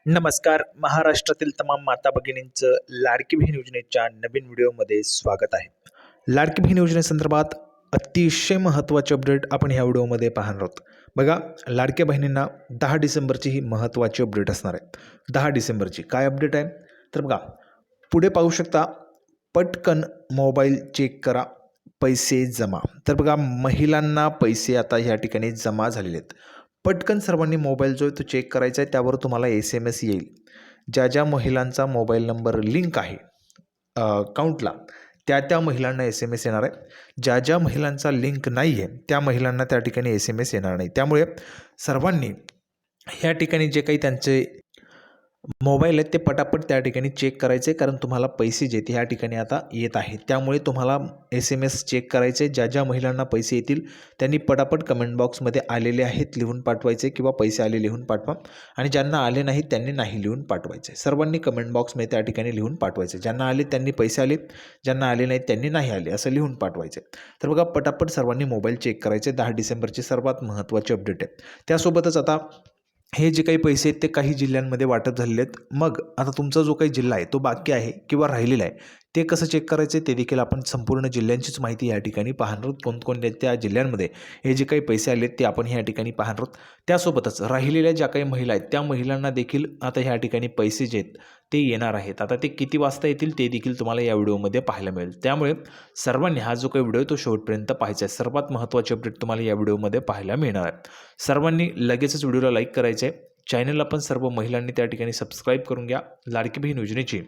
नमस्कार. महाराष्ट्रातील तमाम माता भगिनींचं लाडकी बहीण योजनेच्या नवीन व्हिडिओमध्ये स्वागत आहे. लाडकी बहीण योजनेसंदर्भात अतिशय महत्त्वाचे अपडेट आपण ह्या व्हिडिओमध्ये पाहणार आहोत. बघा, लाडक्या बहिणींना 10 डिसेंबरची ही महत्त्वाची अपडेट असणार आहे. 10 डिसेंबरची काय अपडेट आहे? तर बघा, पुढे पाहू शकता, पटकन मोबाईल चेक करा, पैसे जमा. तर बघा, महिलांना पैसे आता ह्या ठिकाणी जमा झालेले आहेत. पटकन सर्वांनी मोबाईल जो आहे तो चेक करायचा आहे. त्यावर तुम्हाला SMS येईल. ज्या ज्या महिलांचा मोबाईल नंबर लिंक आहे अकाउंटला, त्या महिलांना SMS येणार आहे. ज्या ज्या महिलांचा लिंक नाही आहे त्या महिलांना त्या ठिकाणी SMS येणार नाही. त्यामुळे सर्वांनी ह्या ठिकाणी जे काही त्यांचे मोबाईल आहेत ते पटापट त्या ठिकाणी चेक करायचे, कारण तुम्हाला पैसे जे ते ह्या ठिकाणी आता येत आहेत. त्यामुळे तुम्हाला SMS चेक करायचे. ज्या ज्या महिलांना पैसे येतील त्यांनी पटापट कमेंट बॉक्समध्ये आलेले आहेत लिहून पाठवायचे किंवा पैसे आले लिहून पाठवा, आणि ज्यांना आले नाहीत त्यांनी नाही लिहून पाठवायचे. सर्वांनी कमेंट बॉक्समध्ये त्या ठिकाणी लिहून पाठवायचे. ज्यांना आले त्यांनी पैसे आले, ज्यांना आले नाहीत त्यांनी नाही आले असं लिहून पाठवायचे. तर बघा, पटापट सर्वांनी मोबाईल चेक करायचे. 10 डिसेंबरची सर्वात महत्त्वाची अपडेट आहे. त्यासोबतच आता हे जे काही पैसे आहेत ते काही जिल्ह्यांमध्ये वाटप झालेले आहेत. मग आता तुमचा जो काही जिल्हा आहे तो बाकी आहे किंवा राहिलेला आहे, ते कसं चेक करायचं ते देखील आपण संपूर्ण जिल्ह्यांचीच माहिती या ठिकाणी पाहणार आहोत. कोणकोणत्या त्या जिल्ह्यांमध्ये हे जे काही पैसे आले ते आपण ह्या ठिकाणी पाहणार आहोत. त्यासोबतच राहिलेल्या ज्या काही महिला आहेत त्या महिलांना देखील आता ह्या ठिकाणी पैसे जे आहेत ते येणार आहेत. आता ते किती वाजता येतील ते देखील तुम्हाला या व्हिडिओमध्ये पाहायला मिळेल. त्यामुळे सर्वांनी हा जो काही व्हिडिओ आहे तो शेवटपर्यंत पाहायचा आहे. सर्वात महत्त्वाची अपडेट तुम्हाला या व्हिडिओमध्ये पाहायला मिळणार आहे. सर्वांनी लगेचच व्हिडिओला लाईक करायचे आहे. चॅनलला पण सर्व महिलांनी त्या ठिकाणी सबस्क्राईब करून घ्या. लाडकी बहीण योजनेची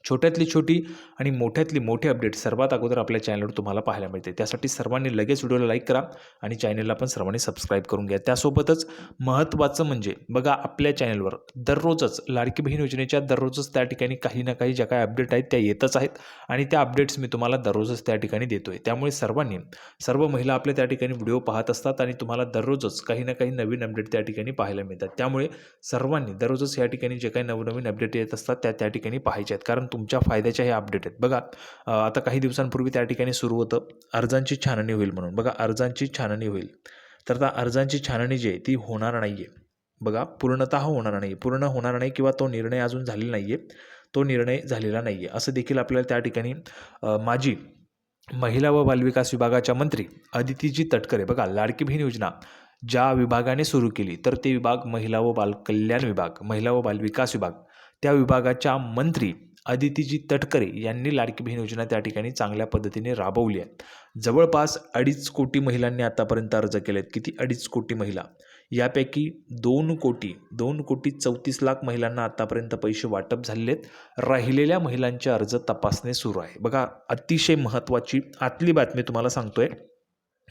छोट्यातली छोटी आणि मोठ्यातली मोठी अपडेट सर्वात अगोदर आपल्या चॅनलवर तुम्हाला पाहायला मिळते. त्यासाठी सर्वांनी लगेच व्हिडिओला लाईक करा आणि चॅनलला पण सर्वांनी सबस्क्राईब करून घ्या. त्यासोबतच महत्त्वाचं म्हणजे बघा, आपल्या चॅनलवर दररोजच लाडकी बहीण योजनेच्या दररोजच त्या ठिकाणी काही ना काही ज्या काही अपडेट आहेत त्या येतच आहेत, आणि त्या अपडेट्स मी तुम्हाला दररोजच त्या ठिकाणी देतो आहे. त्यामुळे सर्व महिला आपल्या त्या ठिकाणी व्हिडिओ पाहत असतात आणि तुम्हाला दररोजच काही ना काही नवीन अपडेट त्या ठिकाणी पाहायला मिळतात. त्यामुळे सर्वांनी दररोजच या ठिकाणी जे काही नवनवीन अपडेट येत असतात त्या ठिकाणी पाहायचे आहेत, कारण तुमच्या फायद्याच्या हे अपडेट आहेत. बघा, आता काही दिवसांपूर्वी त्या ठिकाणी सुरू होतं अर्जांची छाननी होईल म्हणून. बघा, अर्जांची छाननी होईल. तर आता अर्जांची छाननी जी आहे ती होणार नाही आहे. बघा, पूर्णतः होणार नाही, पूर्ण होणार नाही, किंवा तो निर्णय अजून झालेला नाही आहे, तो निर्णय झालेला नाही आहे असं देखील आपल्याला त्या ठिकाणी माजी महिला व बालविकास विभागाच्या मंत्री अदितीजी तटकरे, बघा, लाडकी बहीण योजना ज्या विभागाने सुरू केली तर ते विभाग महिला व बालकल्याण विभाग, महिला व बालविकास विभाग, त्या विभागाच्या मंत्री अदितीजी तटकरे यांनी लाडकी बहीण योजना त्या ठिकाणी चांगल्या पद्धतीने राबवली आहे. जवळपास 2.5 कोटी महिलांनी आतापर्यंत अर्ज केलेत. किती? 2.5 कोटी महिला. यापैकी 2,34,00,000 महिलांना आतापर्यंत पैसे वाटप झालेले आहेत. राहिलेल्या महिलांचे अर्ज तपासणी सुरू आहे. बघा, अतिशय महत्त्वाची आतली बातमी तुम्हाला सांगतोय.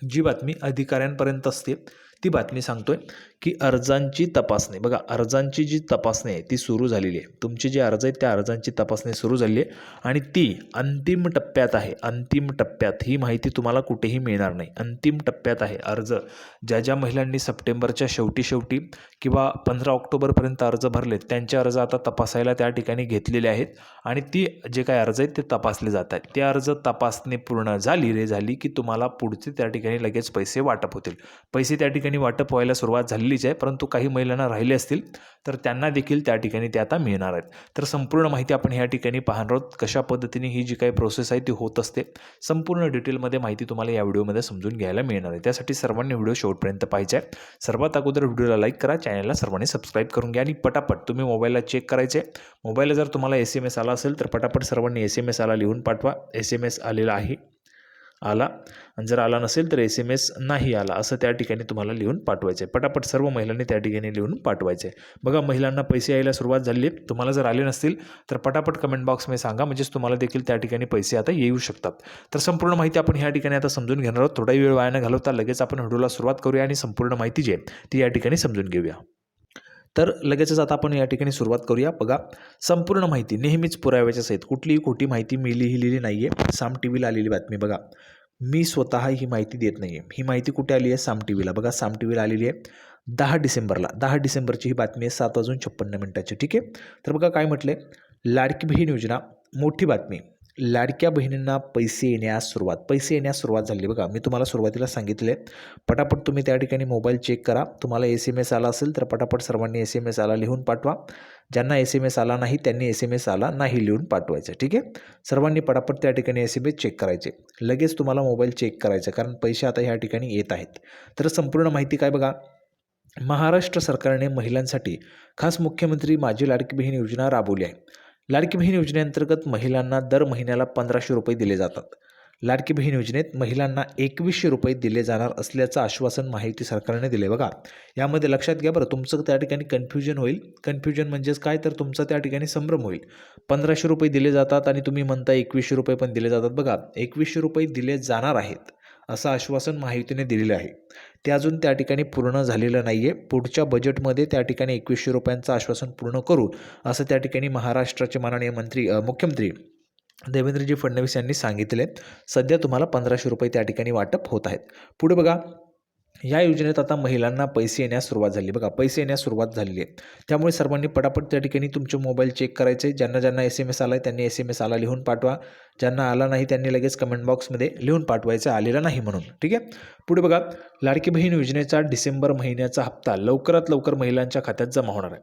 जी बातमी अधिकाऱ्यांपर्यंत असते ती बातमी सांगतोय की अर्जांची तपासणी, बघा, अर्जांची जी तपासणी आहे ती सुरू झालेली आहे. तुमचे जे अर्ज आहेत त्या अर्जांची तपासणी सुरू झालेली आहे आणि ती अंतिम टप्प्यात आहे. अंतिम टप्प्यात. ही माहिती तुम्हाला कुठेही मिळणार नाही. अंतिम टप्प्यात आहे अर्ज. ज्या ज्या महिलांनी सप्टेंबरच्या शेवटी किंवा 15 ऑक्टोबरपर्यंत अर्ज भरलेत त्यांचे अर्ज आता तपासायला त्या ठिकाणी घेतलेले आहेत, आणि ती जे काही अर्ज आहेत ते तपासले जात आहेत. ते अर्ज तपासणी पूर्ण झाली की तुम्हाला पुढचे त्या ठिकाणी लगेच पैसे वाटप होतील. पैसे त्या ठिकाणी वाटप व्हायला सुरुवात झालेलीच आहे, परंतु काही महिलांना राहिले असतील तर त्यांना देखील त्या ठिकाणी ते आता मिळणार आहेत. तर संपूर्ण माहिती आपण ह्या ठिकाणी पाहणार आहोत. कशा पद्धतीने ही जी काही प्रोसेस आहे ती होत असते, संपूर्ण डिटेलमध्ये माहिती तुम्हाला या व्हिडिओमध्ये समजून घ्यायला मिळणार आहे. त्यासाठी सर्वांनी व्हिडिओ शेवटपर्यंत पाहायचा आहे. सर्वात अगोदर व्हिडिओला लाईक करा, चॅनलला सर्वांनी सबस्क्राईब करून घ्या, आणि पटापट तुम्ही मोबाईलला चेक करायचे. मोबाईलला जर तुम्हाला SMS आला असेल तर पटापट सर्वांनी SMS आला लिहून पाठवा. SMS आलेला आहे, आला, आणि जर आला नसेल तर SMS नाही आला असं त्या ठिकाणी तुम्हाला लिहून पाठवायचं आहे. पटापट सर्व महिलांनी त्या ठिकाणी लिहून पाठवायचे आहे. बघा, महिलांना पैसे यायला सुरुवात झाली आहे. तुम्हाला जर आले नसतील तर पटापट कमेंट बॉक्समध्ये सांगा, म्हणजेच तुम्हाला देखील त्या ठिकाणी पैसे आता येऊ शकतात. तर संपूर्ण माहिती आपण ह्या ठिकाणी आता समजून घेणार आहोत. थोडाही वेळ वाया न घालवता लगेच आपण व्हिडिओला सुरुवात करूया आणि संपूर्ण माहिती जी आहे ती या ठिकाणी समजून घेऊया. तर लगेचच आता आपण या ठिकाणी सुरुवात करूया. बघा, संपूर्ण माहिती नेहमीच पुराव्याच्या सहित, कुठलीही खोटी माहिती मी लिहिलेली नाही आहे. साम TVला आलेली बातमी. बघा, मी स्वतः ही माहिती देत नाही आहे. ही माहिती कुठे आली आहे? साम TVला. बघा, साम TVला आलेली आहे 10 डिसेंबरला. 10 डिसेंबरची ही बातमी आहे, 7:56 ठीक आहे. तर बघा काय म्हटलं आहे, लाडकी बहीण योजना, मोठी बातमी. लाडक्या बहिणींना पैसे येण्यास सुरुवात झाली बघा. मी तुम्हाला सुरुवातीला सांगितले, पटापट तुम्ही त्या ठिकाणी मोबाईल चेक करा. तुम्हाला SMS आला असेल तर पटापट सर्वांनी SMS आला लिहून पाठवा. ज्यांना SMS आला नाही त्यांनी SMS आला नाही लिहून पाठवायचं. ठीक आहे, सर्वांनी पटापट त्या ठिकाणी SMS चेक करायचे. लगेच तुम्हाला मोबाईल चेक करायचा, कारण पैसे आता ह्या ठिकाणी येत आहेत. तर संपूर्ण माहिती काय बघा. महाराष्ट्र सरकारने महिलांसाठी खास मुख्यमंत्री माझी लाडकी बहीण योजना राबवली आहे. लाडकी बहीण योजनेअंतर्गत महिलांना दर महिन्याला 1500 रुपये दिले जातात. लाडकी बहीण योजनेत महिलांना 2100 रुपये दिले जाणार असल्याचं आश्वासन महायुती सरकारने दिले बघा. यामध्ये लक्षात घ्या बरं, तुमचं त्या ठिकाणी कन्फ्युजन होईल. कन्फ्युजन म्हणजेच काय, तर तुमचं त्या ठिकाणी संभ्रम होईल. 1500 रुपये दिले जातात आणि तुम्ही म्हणता 2100 रुपये पण दिले जातात. बघा, 2100 रुपये दिले जाणार आहेत असं आश्वासन महायुतीने दिलेलं आहे. ते अजून त्या ठिकाणी पूर्ण झालेलं नाही आहे. पुढच्या बजेटमध्ये त्या ठिकाणी 2100 रुपयांचं आश्वासन पूर्ण करू असं त्या ठिकाणी महाराष्ट्राचे माननीय मुख्यमंत्री देवेंद्रजी फडणवीस यांनी सांगितले. सध्या तुम्हाला 1500 रुपये त्या ठिकाणी वाटप होत आहेत. पुढे बघा, या योजनेत आता महिलांना पैसे येण्यास सुरुवात झाली बघा. पैसे येण्यास सुरुवात झालेली आहे. त्यामुळे सर्वांनी पटापट त्या ठिकाणी तुमचे मोबाईल चेक करायचे. ज्यांना SMS आला आहे त्यांनी SMS आला लिहून पाठवा. ज्यांना आला नाही त्यांनी लगेच कमेंट बॉक्समध्ये लिहून पाठवायचं आलेला नाही म्हणून. ठीक आहे, पुढे बघा, लाडकी बहीण योजनेचा डिसेंबर महिन्याचा हप्ता लवकरात लवकर महिलांच्या खात्यात जमा होणार आहे.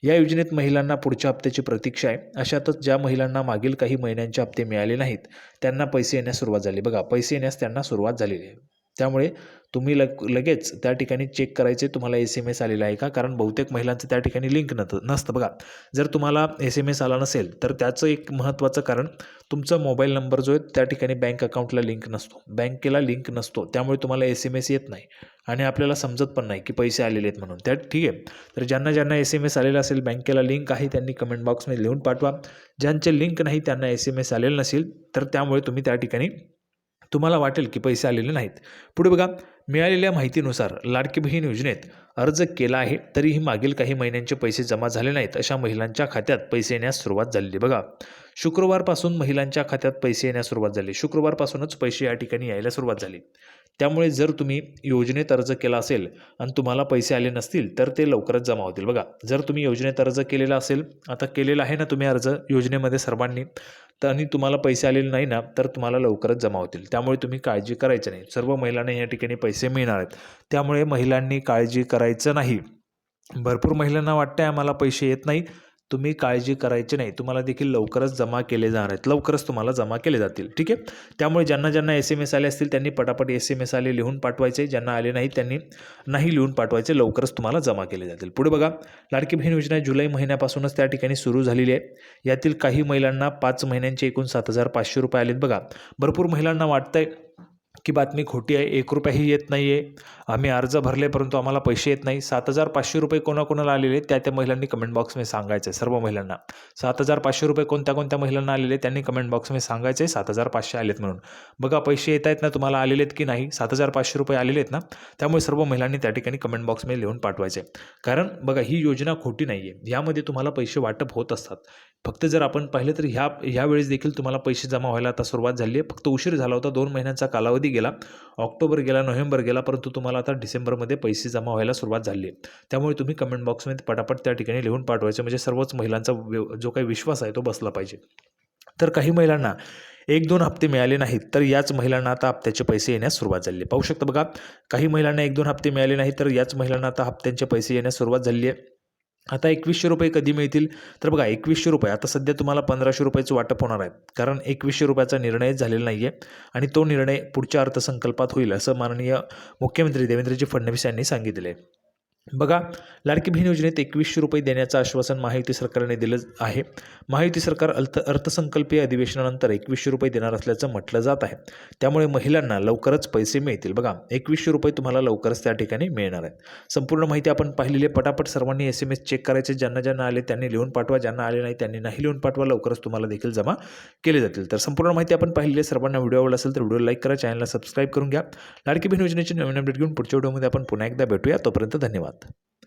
या योजनेत महिलांना पुढच्या हप्त्याची प्रतीक्षा आहे. अशातच ज्या महिलांना मागील काही महिन्यांचे हप्ते मिळाले नाहीत त्यांना पैसे येण्यास सुरुवात झाली बघा. पैसे येण्यास त्यांना सुरुवात झालेली आहे. त्यामुळे तुम्ही लगेच त्या ठिकाणी चेक करायचे तुम्हाला SMS आलेला आहे का, कारण बहुतेक महिलांचं त्या ठिकाणी लिंक नसतं बघा. जर तुम्हाला SMS आला नसेल तर त्याचं एक महत्त्वाचं कारण, तुमचा मोबाईल नंबर जो आहे त्या ठिकाणी बँक अकाउंटला लिंक नसतो, बँकेला लिंक नसतो. त्यामुळे तुम्हाला SMS येत नाही आणि आपल्याला समजत पण नाही की पैसे आलेले आहेत म्हणून. ठीक आहे, तर ज्यांना SMS आलेला असेल, बँकेला लिंक आहे, त्यांनी कमेंट बॉक्समध्ये लिहून पाठवा. ज्यांचे लिंक नाही त्यांना SMS आलेलं नसेल तर त्यामुळे तुम्ही त्या ठिकाणी तुम्हाला वाटेल की पैसे आलेले नाहीत. पुढे बघा, मिळालेल्या माहितीनुसार लाडकी बहीण योजनेत अर्ज केला आहे तरीही मागील काही महिन्यांचे पैसे जमा झाले नाहीत अशा महिलांच्या खात्यात पैसे येण्यास सुरुवात झालेली बघा. शुक्रवारपासून महिलांच्या खात्यात पैसे येण्यास सुरुवात झाली. शुक्रवारपासूनच पैसे या ठिकाणी यायला सुरुवात झाली. त्यामुळे जर तुम्ही योजनेत अर्ज केला असेल आणि तुम्हाला पैसे आले नसतील तर ते लवकरच जमा होतील बघा. जर तुम्ही योजनेत अर्ज केलेला असेल, आता केलेला आहे ना तुम्ही अर्ज योजनेमध्ये सर्वांनी, तर आणि तुम्हाला पैसे आलेले नाही ना, तर तुम्हाला लवकरच जमा होतील. त्यामुळे तुम्ही काळजी करायची नाही. सर्व महिलांना या ठिकाणी पैसे मिळणार आहेत. त्यामुळे महिलांनी काळजी करायचं नाही. भरपूर महिलांना वाटतंय आम्हाला पैसे येत नाही, तुम्ही काळजी करायची नाही. तुम्हाला देखील लवकरच जमा केले जाणार आहेत. लवकरच तुम्हाला जमा केले जातील. ठीक आहे, त्यामुळे ज्यांना SMS आले असतील त्यांनी पटापट SMS आले लिहून पाठवायचे. ज्यांना आले नाही त्यांनी नाही लिहून पाठवायचे. लवकरच तुम्हाला जमा केले जातील. पुढे बघा, लाडकी बहीण योजना जुलै महिन्यापासूनच त्या ठिकाणी सुरू झालेली आहे. यातील काही महिलांना 5 महिन्यांचे एकूण 7500 रुपये आलेत बघा. भरपूर महिलांना वाटतंय की बातमी खोटी आहे, 1 रुपयाही येत नाही आहे, आम्ही अर्ज भरले परंतु आम्हाला पैसे येत नाही. 7500 रुपये कोणाकोणाला आलेले त्या महिलांनी कमेंट बॉक्समध्ये सांगायचं आहे. सर्व महिलांना 7500 रुपये कोणत्या महिलांना आलेले त्यांनी कमेंट बॉक्समध्ये सांगायचे 7500 आलेत म्हणून. बघा, पैसे येत आहेत ना, तुम्हाला आलेले आहेत की नाही, 7500 रुपये आलेले आहेत ना. त्यामुळे सर्व महिलांनी त्या ठिकाणी कमेंट बॉक्समध्ये लिहून पाठवायचे. कारण बघा, ही योजना खोटी नाही आहे. यामध्ये तुम्हाला पैसे वाटप होत असतात. फक्त जर आपण पाहिलं तर ह्या वेळेस देखील तुम्हाला पैसे जमा व्हायला आता सुरुवात झाली आहे. फक्त उशीर झाला होता, 2 महिन्यांचा कालावधी गेला, ऑक्टोबर गेला, नोव्हेंबर गेला, परंतु तुम्हाला आता डिसेंबरमध्ये पैसे जमा व्हायला सुरुवात झाली आहे. त्यामुळे तुम्ही कमेंट बॉक्समध्ये पटापट त्या ठिकाणी लिहून पाठवायचं, म्हणजे सर्वच महिलांचा जो काही विश्वास आहे तो बसला पाहिजे. तर काही महिलांना 1-2 हप्ते मिळाले नाहीत तर याच महिलांना आता हप्त्याचे पैसे येण्यास सुरुवात झाली आहे. पाहू शकता बघा, काही महिलांना 1-2 हप्ते मिळाले नाहीत तर याच महिलांना आता हप्त्यांचे पैसे येण्यास सुरुवात झाली आहे. आता 2100 रुपये कधी मिळतील, तर बघा 2100 रुपये आता सध्या तुम्हाला 1500 रुपयाचं वाटप होणार आहे. कारण 2100 रुपयाचा निर्णयच झालेला नाही आहे आणि तो निर्णय पुढच्या अर्थसंकल्पात होईल असं माननीय मुख्यमंत्री देवेंद्रजी फडणवीस यांनी सांगितले आहे. बघा, लाडकी बहीण योजनेत 2100 रुपये देण्याचं आश्वासन महायुती सरकारने दिलं आहे. महायुती सरकार अर्थसंकल्पीय अधिवेशनानंतर 2100 रुपये देणार असल्याचं म्हटलं जात आहे. त्यामुळे महिलांना लवकरच पैसे मिळतील. बघा, 2100 रुपये तुम्हाला लवकरच त्या ठिकाणी मिळणार आहेत. संपूर्ण माहिती आपण पाहिलेली आहे. पटापट सर्वांनी SMS चेक करायचे. ज्यांना आले त्यांनी लिहून पाठवा, ज्यांना आले नाही त्यांनी नाही लिहून पाठवा. लवकरच तुम्हाला देखील जमा केले जातील. तर संपूर्ण माहिती आपण पाहिलेली आहे. सर्वांना व्हिडिओ आवडला असेल तर व्हिडिओ लाईक करा, चॅनलला सबस्क्राईब करून घ्या. लाडकी बहीण योजनेची नवीन अपडेट घेऊन पुढच्या व्हिडिओमध्ये आपण पुन्हा एकदा भेटूया. तोपर्यंत धन्यवाद.